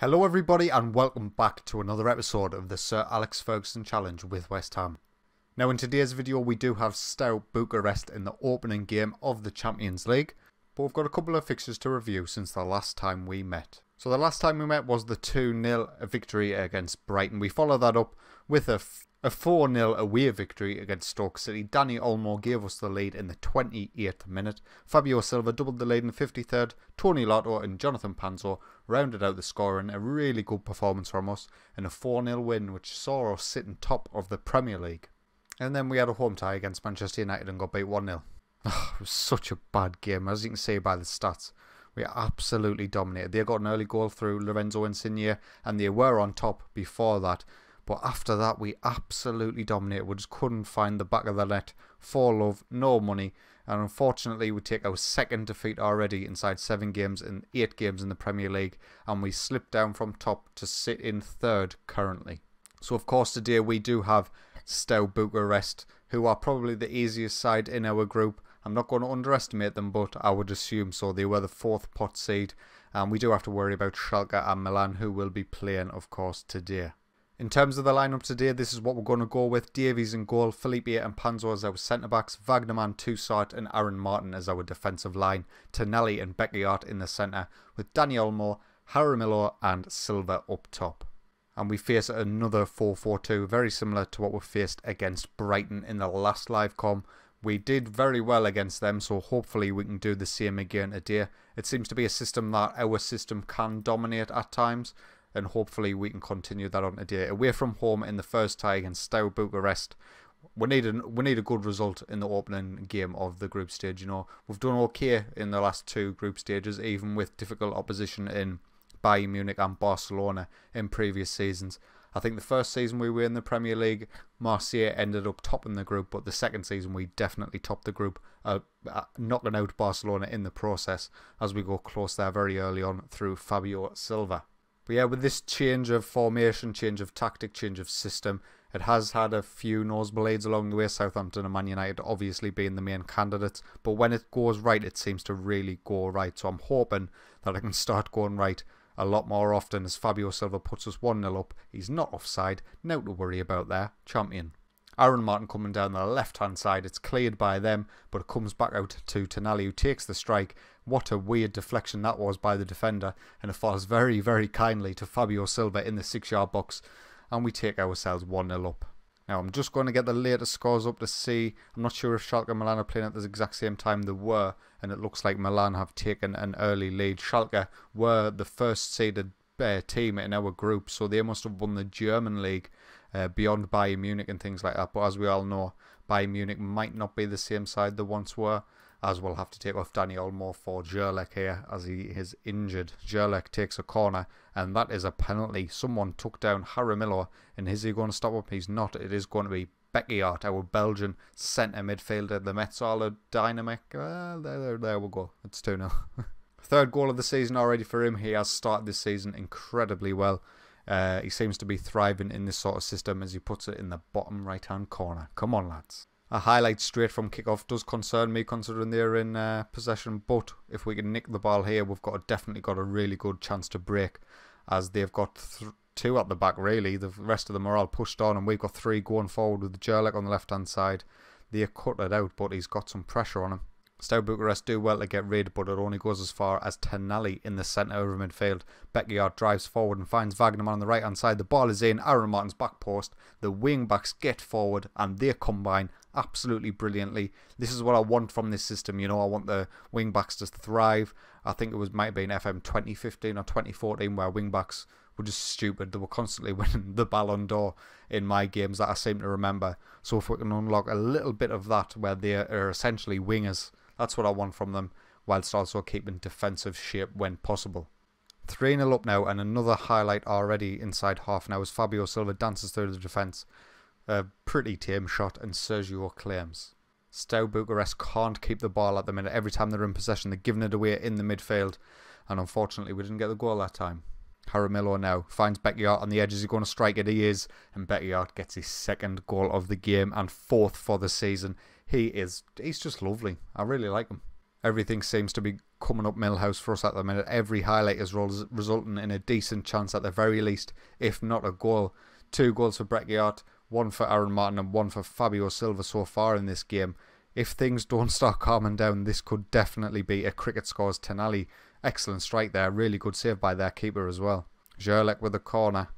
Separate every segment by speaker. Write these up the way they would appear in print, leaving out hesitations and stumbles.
Speaker 1: Hello everybody and welcome back to another episode of the Sir Alex Ferguson Challenge with West Ham. Now in today's video we do have Stout Bucharest in the opening game of the Champions League, but we've got a couple of fixtures to review since the last time we met. So the last time we met was the 2-0 victory against Brighton. We followed that up with a 4-0 away victory against Stoke City. Danny Olmo gave us the lead in the 28th minute. Fabio Silva doubled the lead in the 53rd. Tony Lotto and Jonathan Panzo rounded out the scoring. A really good performance from us and a 4-0 win which saw us sitting top of the Premier League. And then we had a home tie against Manchester United and got beat 1-0. It was such a bad game, as you can see by the stats. We absolutely dominated. They got an early goal through Lorenzo Insigne and they were on top before that. But after that, we absolutely dominated. We just couldn't find the back of the net for love, no money. And unfortunately, we take our second defeat already inside 7 games and 8 games in the Premier League. And we slipped down from top to sit in 3rd currently. So of course today we do have Stout Bucharest, who are probably the easiest side in our group. I'm not going to underestimate them, but I would assume so. They were the 4th pot seed. And we do have to worry about Schalke and Milan, who will be playing, of course, today. In terms of the lineup today, this is what we're going to go with. Davies in goal, Felipe and Panzo as our centre-backs, Wagnerman, Toussaint and Aaron Martin as our defensive line, Tonelli and Beckiart in the centre, with Danny Olmo, Jaramillo and Silva up top. And we face another 4-4-2, very similar to what we faced against Brighton in the last live com. We did very well against them, so hopefully we can do the same again today. It seems to be a system that our system can dominate at times, and hopefully we can continue that on today. Away from home in the first tie against Stout Bucharest, we need a good result in the opening game of the group stage. You know, we've done okay in the last 2 group stages, even with difficult opposition in Bayern Munich and Barcelona in previous seasons. I think the first season we were in the Premier League, Marseille ended up topping the group, but the second season we definitely topped the group, knocking out Barcelona in the process as we go close there very early on through Fabio Silva. But yeah, with this change of formation, change of tactic, change of system, it has had a few nosebleeds along the way. Southampton and Man United obviously being the main candidates, but when it goes right, it seems to really go right. So I'm hoping that I can start going right a lot more often as Fabio Silva puts us 1-0 up. He's not offside, no to worry about there, champion. Aaron Martin coming down the left-hand side, it's cleared by them, but it comes back out to Tonelli, who takes the strike. What a weird deflection that was by the defender, and it falls very, very kindly to Fabio Silva in the 6-yard box, and we take ourselves 1-0 up. Now I'm just going to get the latest scores up to see. I'm not sure if Schalke and Milan are playing at the exact same time they were, and it looks like Milan have taken an early lead. Schalke were the first seeded team in our group, so they must have won the German league beyond Bayern Munich and things like that. But as we all know, Bayern Munich might not be the same side they once were, as we'll have to take off Danny Olmo for Jerlek here as he is injured. Jerlek takes a corner and that is a penalty. Someone took down Jaramillo, and is he going to stop up? He's not. It is going to be Beckiart, our Belgian centre midfielder. The Mets are dynamic. There we go. It's 2-0. 3rd goal of the season already for him. He has started this season incredibly well. He seems to be thriving in this sort of system as he puts it in the bottom right hand corner. Come on lads. A highlight straight from kickoff does concern me considering they're in possession, but if we can nick the ball here, we've definitely got a really good chance to break, as they've got 2 at the back really. The rest of them are all pushed on and we've got 3 going forward with Jerlek on the left hand side. They cut it out, but he's got some pressure on him. Stout Bucharest do well to get rid, but it only goes as far as Tonelli in the centre of midfield. Beckiart drives forward and finds Wagnerman on the right hand side. The ball is in Aaron Martin's back post. The wing backs get forward and they combine absolutely brilliantly. This is what I want from this system. You know, I want the wing backs to thrive. I think it might have been FM 2015 or 2014 where wing backs were just stupid. They were constantly winning the Ballon d'Or in my games that I seem to remember. So if we can unlock a little bit of that where they are essentially wingers, that's what I want from them, whilst also keeping defensive shape when possible. 3-0 up now, and another highlight already inside half now as Fabio Silva dances through the defence. A pretty tame shot, and Sergio claims. Stout Bucharest can't keep the ball at the minute. Every time they're in possession, they're giving it away in the midfield, and unfortunately we didn't get the goal that time. Jaramillo now finds Beckiart on the edge. Is he going to strike it? He is, and Beckiart gets his 2nd goal of the game and 4th for the season. He's just lovely. I really like him. Everything seems to be coming up Millhouse for us at the minute. Every highlight is resulting in a decent chance at the very least, if not a goal. 2 goals for Brecciart, 1 for Aaron Martin and 1 for Fabio Silva so far in this game. If things don't start calming down, this could definitely be a cricket scores Tenali. Excellent strike there, really good save by their keeper as well. Zherlek with a corner.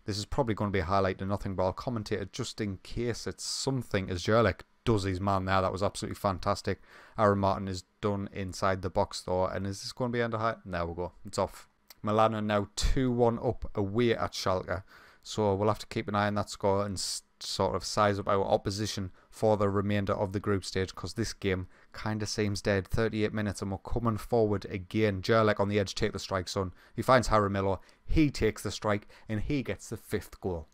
Speaker 1: This is probably going to be a highlight to nothing, but I'll commentate it just in case it's something as Zherlek does his man there. That was absolutely fantastic. Aaron Martin is done inside the box though, and is this going to be under height? There we go, it's off. Milan are now 2-1 up away at Schalke, so we'll have to keep an eye on that score and sort of size up our opposition for the remainder of the group stage, because this game kind of seems dead. 38 minutes and we're coming forward again. Zherlek on the edge, take the strike son. He finds Jaramillo, he takes the strike and he gets the 5th goal.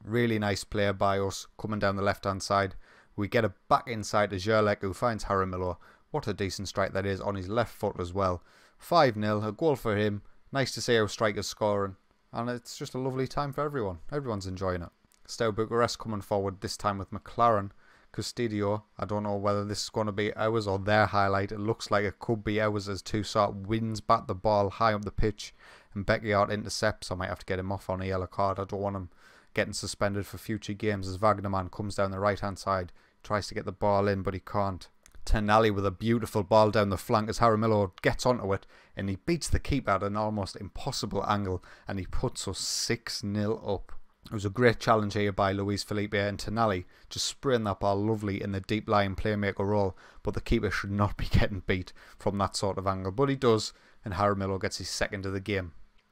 Speaker 1: Really nice player by us coming down the left hand side. We get it back inside to Zherlek, who finds Jaramillo. What a decent strike that is on his left foot as well. 5-0, a goal for him. Nice to see our strikers scoring, and it's just a lovely time for everyone. Everyone's enjoying it. Steaua Bucharest coming forward, this time with McLaren. Custodio, I don't know whether this is going to be ours or their highlight. It looks like it could be ours as Toussaint wins back the ball high up the pitch and Brecciart intercepts. I might have to get him off on a yellow card. I don't want him getting suspended for future games as Wagnerman comes down the right hand side, tries to get the ball in but he can't. Tenali with a beautiful ball down the flank as Jaramillo gets onto it and he beats the keeper at an almost impossible angle and he puts us 6-0 up. It was a great challenge here by Luis Felipe, and Tenali just spraying that ball lovely in the deep lying playmaker role, but the keeper should not be getting beat from that sort of angle, but he does, and Jaramillo gets his 2nd of the game.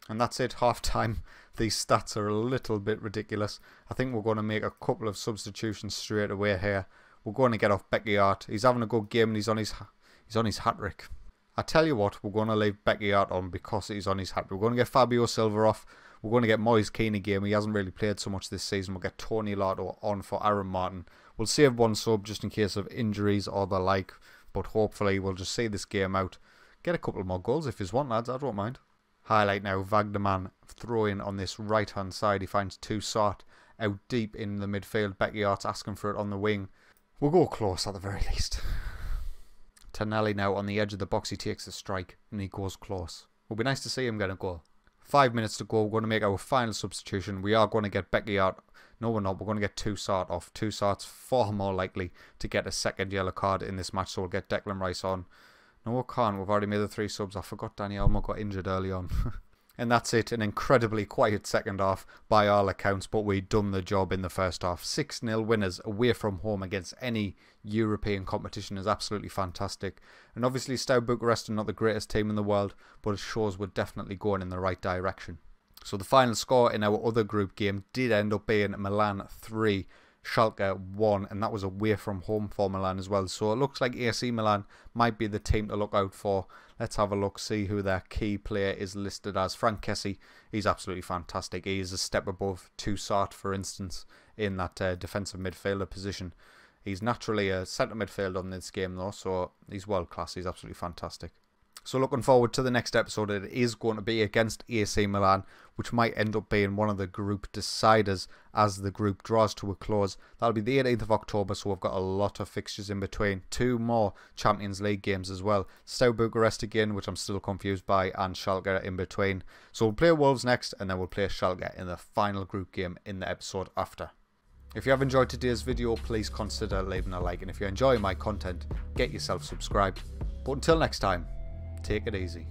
Speaker 1: And that's it, half time. These stats are a little bit ridiculous. I think we're going to make a couple of substitutions straight away here. We're going to get off Brecciart. He's having a good game and he's on his hat-trick. I tell you what, we're going to leave Brecciart on because he's on his hat-trick. We're going to get Fabio Silva off. We're going to get Moise Keane a game. He hasn't really played so much this season. We'll get Tony Lotto on for Aaron Martin. We'll save 1 sub just in case of injuries or the like. But hopefully we'll just see this game out. Get a couple more goals if you want, lads. I don't mind. Highlight now, Wagnerman throwing on this right hand side. He finds Toussaint out deep in the midfield. Brecciart's asking for it on the wing. We'll go close at the very least. Tenali now on the edge of the box. He takes a strike and he goes close. It'll be nice to see him get a goal. 5 minutes to go. We're going to make our final substitution. We are going to get Brecciart. No, we're not. We're going to get Toussaint off. Toussaint's far more likely to get a 2nd yellow card in this match, so we'll get Declan Rice on. No, we can't. We've already made the 3 subs. I forgot Danny Elmo got injured early on. And that's it. An incredibly quiet second half by all accounts, but we done the job in the first half. 6-0 winners away from home against any European competition is absolutely fantastic. And obviously Steaua Bucharest are not the greatest team in the world, but it shows we're definitely going in the right direction. So the final score in our other group game did end up being Milan 3, Schalke 1, and that was away from home for Milan as well. So it looks like AC Milan might be the team to look out for. Let's have a look, see who their key player is listed as. Frank Kessie, he's absolutely fantastic. He is a step above Toussaint, for instance, in that defensive midfielder position. He's naturally a centre midfielder in this game though, so he's world class. He's absolutely fantastic. So looking forward to the next episode. It is going to be against AC Milan, which might end up being one of the group deciders as the group draws to a close. That'll be the 18th of October, so we've got a lot of fixtures in between. 2 more Champions League games as well. Steaua Bucharest again, which I'm still confused by, and Schalke in between. So we'll play Wolves next, and then we'll play Schalke in the final group game in the episode after. If you have enjoyed today's video, please consider leaving a like, and if you enjoy my content, get yourself subscribed. But until next time, take it easy.